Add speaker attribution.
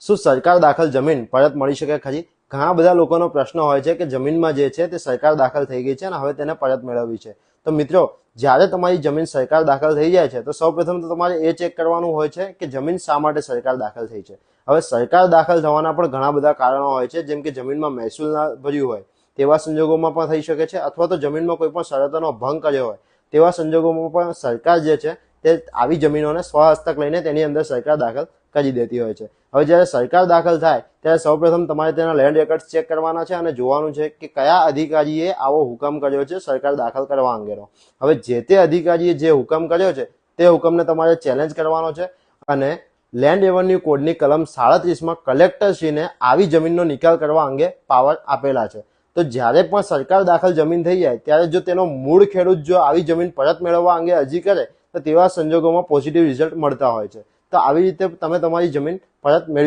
Speaker 1: શું સરકાર દાખલ જમીન પરત મળી શકે ખરી? ઘણા બધા લોકોનો પ્રશ્ન હોય છે કે જમીનમાં જે છે તે સરકાર દાખલ થઈ ગઈ છે અને હવે તેને પરત મેળવવી છે. તો મિત્રો, જ્યારે તમારી જમીન સરકાર દાખલ થઈ જાય છે તો સૌપ્રથમ તો તમારે એ ચેક કરવાનું હોય છે કે જમીન શા માટે સરકાર દાખલ થઈ છે. હવે સરકાર દાખલ થવાના પણ ઘણા બધા કારણો હોય છે, જેમ કે જમીનમાં મહેસૂલ ના ભર્યું હોય તેવા સંજોગોમાં પણ થઈ શકે છે, અથવા તો જમીનમાં કોઈ પણ શરતોનો ભંગ કર્યો હોય તેવા સંજોગોમાં પણ સરકાર જે છે તે આવી જમીનોને સ્વહસ્તક લઈને તેની અંદર સરકાર દાખલ કરી દેતી હોય છે. હવે જ્યારે સરકાર દાખલ થાય ત્યારે સૌપ્રથમ તમારે તેના લેન્ડ રેકોર્ડ ચેક કરવાના છે અને જોવાનું છે કે કયા અધિકારીએ આવો હુકમ કર્યો છે સરકાર દાખલ કરવા અંગેનો. હવે જે તે અધિકારીએ જે હુકમ કર્યો છે તે હુકમને તમારે ચેલેન્જ કરવાનો છે અને લેન્ડ રેવન્યુ કોડની કલમ 37માં કલેક્ટરશ્રીને આવી જમીનનો નિકાલ કરવા અંગે પાવર આપેલા છે. તો જ્યારે પણ સરકાર દાખલ જમીન થઈ જાય ત્યારે જો તેનો મૂળ ખેડૂત જો આવી જમીન પરત મેળવવા અંગે અરજી કરે તો તેવા સંજોગોમાં પોઝિટિવ રિઝલ્ટ મળતા હોય છે. તો આવી રીતે તમે તમારી જમીન પરત મેળવી